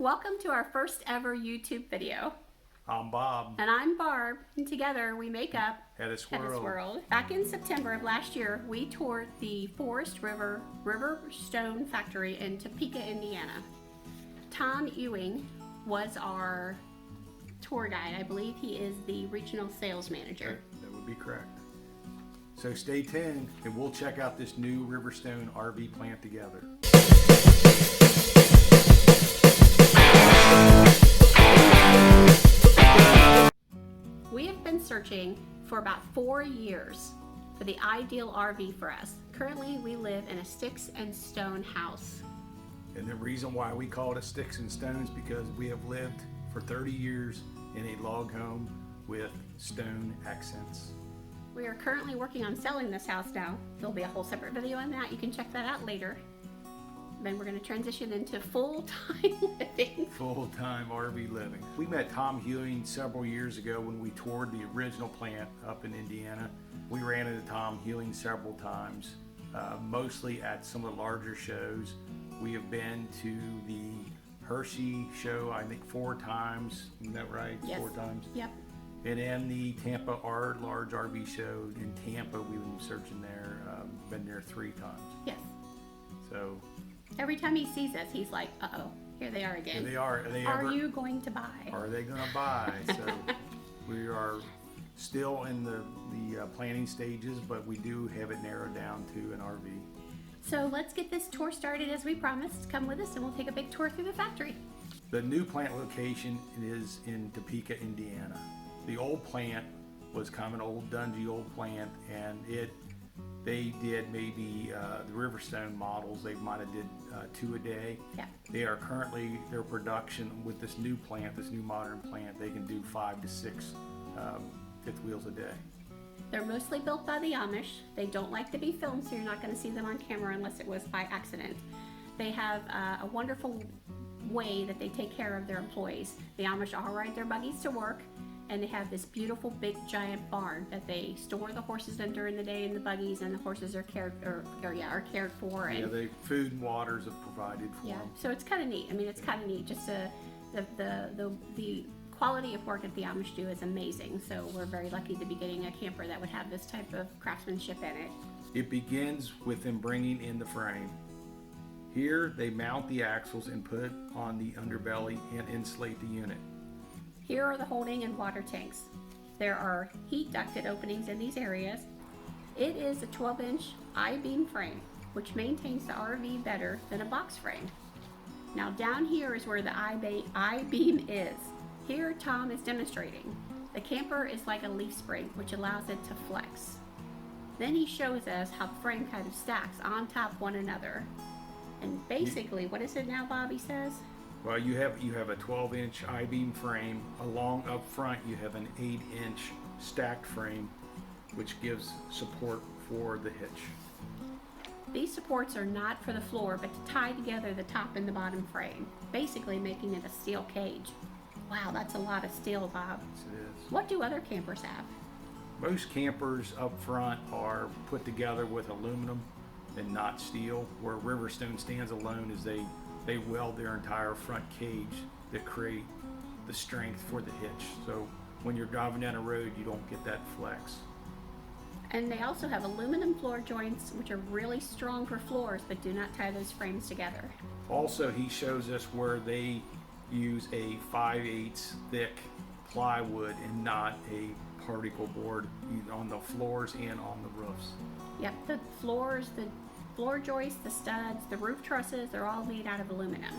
Welcome to our first ever YouTube video. I'm Bob. And I'm Barb, and together we make up Hedis World. Back in September of last year, we toured the Forest River Riverstone factory in Topeka, Indiana. Tom Ewing was our tour guide. I believe he is the regional sales manager. That would be correct. So stay tuned and we'll check out this new Riverstone RV plant together. We have been searching for about 4 years for the ideal RV for us. Currently, we live in a sticks and stone house. And the reason why we call it a sticks and stones because we have lived for 30 years in a log home with stone accents. We are currently working on selling this house now. There'll be a whole separate video on that. You can check that out later. Then we're going to transition into full-time living. Full-time RV living. We met Tom Ewing several years ago when we toured the original plant up in Indiana. We ran into Tom Ewing several times, mostly at some of the larger shows. We have been to the Hershey show, I think 4 times. Isn't that right? Yes. 4 times? Yep. And then the Tampa large RV show in Tampa, we've been searching there, been there 3 times. Yes. So every time he sees us, he's like, uh-oh, here they are again. here they are. Are you going to buy? Are they going to buy? So we are still in the planning stages, but we do have it narrowed down to an RV. So let's get this tour started as we promised. Come with us and we'll take a big tour through the factory. The new plant location is in Topeka, Indiana. The old plant was kind of an old dungy old plant, and they did maybe the Riverstone models. They might have did 2 a day. Yeah. They are currently, their production with this new plant, this new modern plant, they can do 5 to 6 fifth wheels a day. They're mostly built by the Amish. They don't like to be filmed, so you're not going to see them on camera unless it was by accident. They have a wonderful way that they take care of their employees. The Amish all ride their buggies to work, and they have this beautiful big giant barn that they store the horses in during the day in the buggies, and the horses are cared for. And Yeah, they food and waters are provided for yeah, them. so it's kind of neat. I mean, it's kind of neat. Just the quality of work that the Amish do is amazing. So we're very lucky to be getting a camper that would have this type of craftsmanship in it. It begins with them bringing in the frame. Here they mount the axles and put it on the underbelly and insulate the unit. Here are the holding and water tanks. There are heat ducted openings in these areas. It is a 12-inch I-beam frame, which maintains the RV better than a box frame. Now down here is where the I-beam is. Here Tom is demonstrating. The camper is like a leaf spring, which allows it to flex. Then he shows us how the frame kind of stacks on top of one another. And basically, what is it now, Bobby says? Well, you have a 12-inch I-beam frame. Along up front, you have an 8-inch stacked frame, which gives support for the hitch. These supports are not for the floor, but to tie together the top and the bottom frame, basically making it a steel cage. Wow, that's a lot of steel, Bob. Yes, it is. What do other campers have? Most campers up front are put together with aluminum and not steel, where Riverstone stands alone is they weld their entire front cage to create the strength for the hitch. So when you're driving down a road, you don't get that flex. And they also have aluminum floor joints, which are really strong for floors, but do not tie those frames together. Also, he shows us where they use a 5/8 thick plywood and not a particle board on the floors and on the roofs. Yep, the floors, the floor joists, the studs, the roof trusses, they're all made out of aluminum.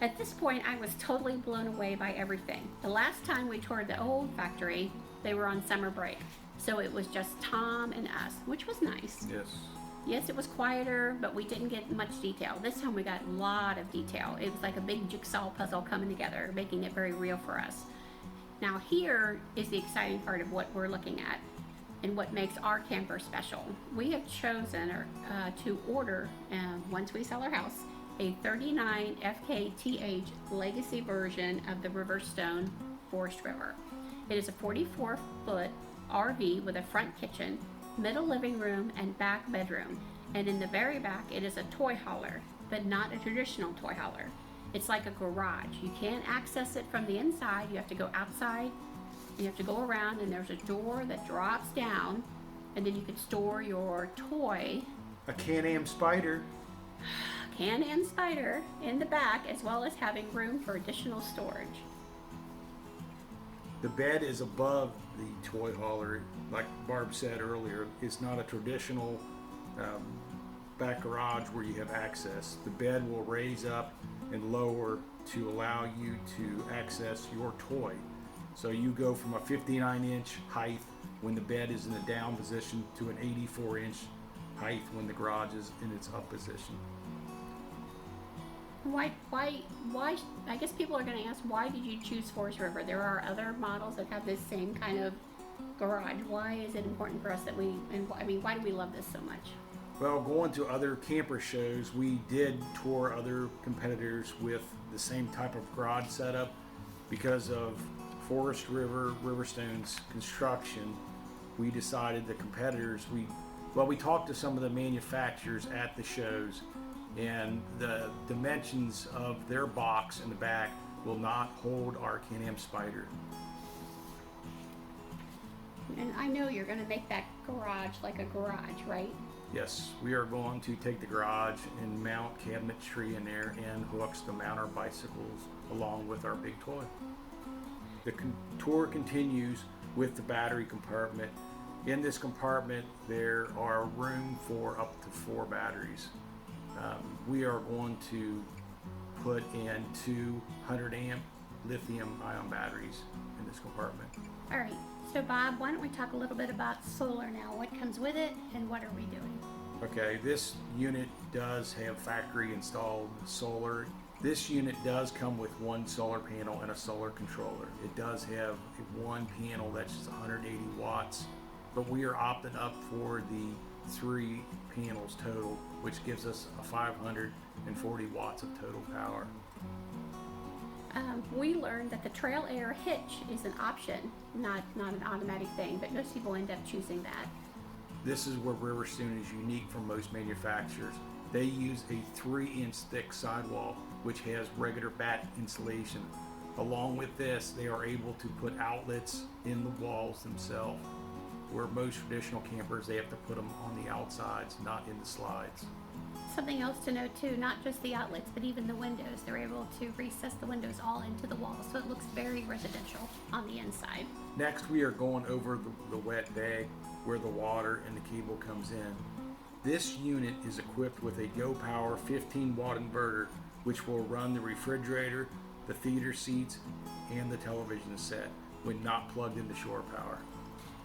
At this point, I was totally blown away by everything. The last time we toured the old factory, they were on summer break. So it was just Tom and us, which was nice. Yes. Yes, it was quieter, but we didn't get much detail. This time we got a lot of detail. It was like a big jigsaw puzzle coming together, making it very real for us. Now here is the exciting part of what we're looking at and what makes our camper special. We have chosen to order, once we sell our house, a 39 FKTH legacy version of the Riverstone Forest River. It is a 44-foot RV with a front kitchen, middle living room, and back bedroom. And in the very back, it is a toy hauler, but not a traditional toy hauler. It's like a garage. You can't access it from the inside. You have to go outside. You have to go around, and there's a door that drops down, and then you can store your toy, A Can-Am Spider. Can-Am Spider, in the back, as well as having room for additional storage. The bed is above the toy hauler. Like Barb said earlier, it's not a traditional back garage where you have access. The bed will raise up and lower to allow you to access your toy. So you go from a 59-inch height when the bed is in the down position to an 84-inch height when the garage is in its up position. Why, I guess people are going to ask, why did you choose Forest River? There are other models that have this same kind of garage. Why is it important for us that why do we love this so much? Well, going to other camper shows, we did tour other competitors with the same type of garage setup. Because of Forest River, Riverstone's construction, we decided the competitors, we talked to some of the manufacturers at the shows, and the dimensions of their box in the back will not hold our Can-Am Spider. And I know you're going to make that garage like a garage, right? Yes, we are going to take the garage and mount cabinetry in there and hooks to mount our bicycles along with our big toy. The tour continues with the battery compartment. In this compartment, there are room for up to 4 batteries. We are going to put in 200 amp lithium ion batteries in this compartment. All right, so Bob, why don't we talk a little bit about solar now? What comes with it and what are we doing? Okay, this unit does have factory installed solar. This unit does come with 1 solar panel and a solar controller. It does have one panel that's just 180 watts, but we are opting up for the 3 panels total, which gives us a 540 watts of total power. We learned that the Trail Air hitch is an option, not an automatic thing, but most people end up choosing that. This is where Riverstone is unique from most manufacturers. They use a 3-inch thick sidewall, which has regular bat insulation. Along with this, they are able to put outlets in the walls themselves, where most traditional campers, they have to put them on the outsides, not in the slides. Something else to note too, not just the outlets, but even the windows. They're able to recess the windows all into the wall, so it looks very residential on the inside. Next, we are going over the wet bag where the water and the cable comes in. This unit is equipped with a Go Power 15-watt inverter, which will run the refrigerator, the theater seats, and the television set when not plugged into shore power.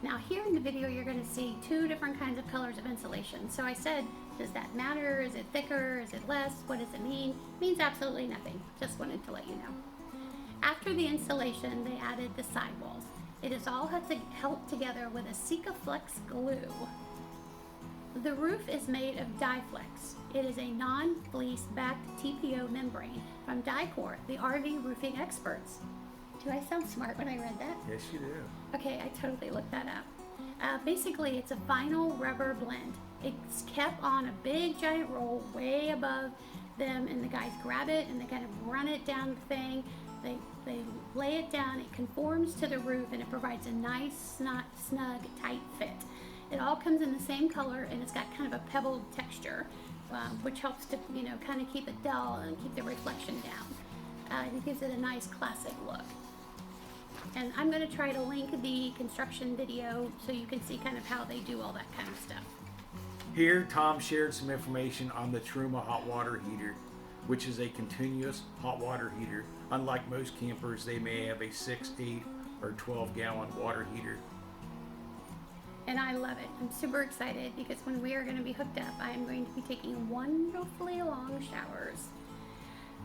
Now here in the video you're going to see 2 different kinds of colors of insulation. So I said, does that matter? Is it thicker? Is it less? What does it mean? It means absolutely nothing. Just wanted to let you know. After the installation, they added the sidewalls. It is all held together with a Sikaflex glue. The roof is made of Dyflex. It is a non-fleece backed TPO membrane from Dicor, the RV roofing experts. Do I sound smart when I read that? Yes, you do. Okay, I totally looked that up. Basically, it's a vinyl rubber blend. It's kept on a big giant roll way above them, and the guys grab it and they kind of run it down the thing. They lay it down, it conforms to the roof, and it provides a nice, snug, tight fit. It all comes in the same color, and it's got kind of a pebbled texture, which helps to, kind of keep it dull and keep the reflection down. It gives it a nice classic look. And I'm going to try to link the construction video so you can see kind of how they do all that kind of stuff. Here, Tom shared some information on the Truma hot water heater, which is a continuous hot water heater. Unlike most campers, they may have a 6, 8, or 12-gallon water heater. And I love it. I'm super excited because when we are going to be hooked up, I am going to be taking wonderfully long showers.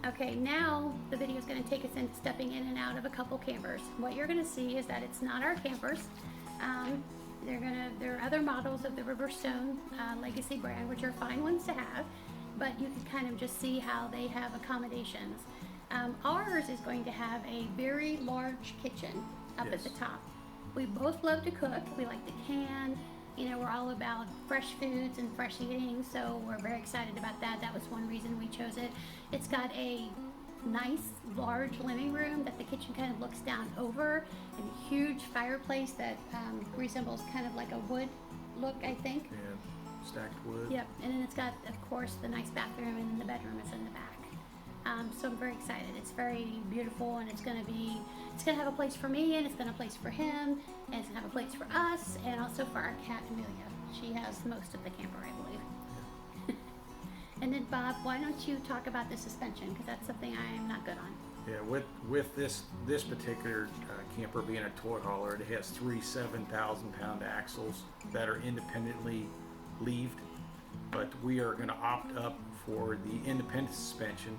Okay, now the video is going to take us into stepping in and out of a couple campers. What you're going to see is that it's not our campers. There are other models of the Riverstone legacy brand, which are fine ones to have, but you can kind of just see how they have accommodations. Ours is going to have a very large kitchen up at the top. We both love to cook. We like to can. We're all about fresh foods and fresh eating, so we're very excited about that. That was one reason we chose it. It's got a nice large living room that the kitchen kind of looks down over, and a huge fireplace that resembles kind of like a wood look, I think. Yeah, stacked wood. Yep, and then it's got, of course, the nice bathroom, and then the bedroom is in the back. So I'm very excited. It's very beautiful, and it's gonna have a place for me, and it's gonna have a place for him, and it's gonna have a place for us, and also for our cat Amelia. She has most of the camper, I believe. And then Bob, why don't you talk about the suspension, because that's something I'm not good on. Yeah, with this particular camper being a toy hauler, it has three 7,000-pound axles that are independently leaved, but we are going to opt up for the independent suspension.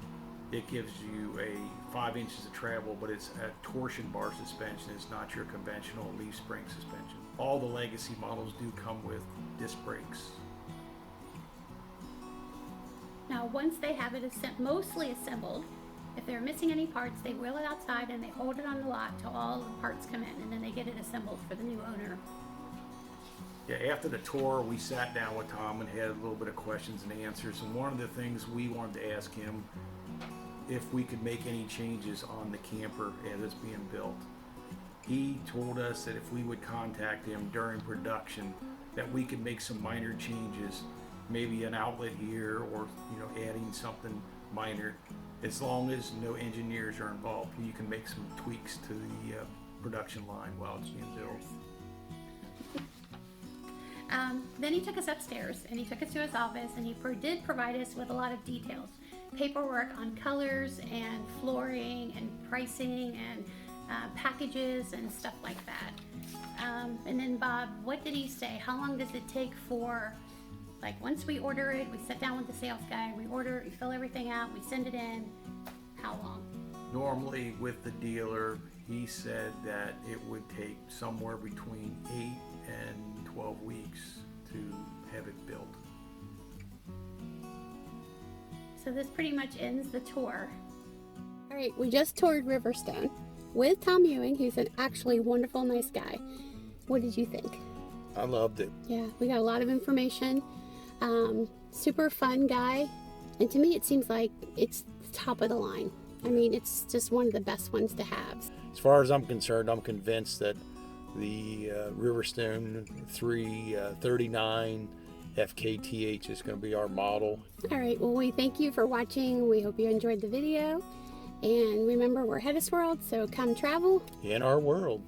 It gives you a 5 inches of travel, but it's a torsion bar suspension. It's not your conventional leaf spring suspension. All the legacy models do come with disc brakes. Now, once they have it mostly assembled, if they're missing any parts, they wheel it outside and they hold it on the lot till all the parts come in, and then they get it assembled for the new owner. Yeah, after the tour, we sat down with Tom and had a little bit of questions and answers. And one of the things we wanted to ask him, if we could make any changes on the camper as it's being built. He told us that if we would contact him during production, that we could make some minor changes, maybe an outlet here, or adding something minor. As long as no engineers are involved, you can make some tweaks to the production line while it's being built. Then he took us upstairs and he took us to his office, and he did provide us with a lot of details, paperwork on colors and flooring and pricing and packages and stuff like that. And then Bob, what did he say? How long does it take for, like, once we order it, we sit down with the sales guy, we order it, we fill everything out, we send it in, how long? Normally with the dealer, he said that it would take somewhere between 8 and 12 weeks to have it built. So this pretty much ends the tour. All right, we just toured Riverstone with Tom Ewing, who's an actually wonderful, nice guy. What did you think? I loved it. Yeah, we got a lot of information. Super fun guy. And to me, it seems like it's top of the line. I mean, it's just one of the best ones to have. As far as I'm concerned, I'm convinced that the Riverstone 339 FKTH is going to be our model. All right, well, we thank you for watching. We hope you enjoyed the video. And remember, we're Hedis World, so come travel In our world.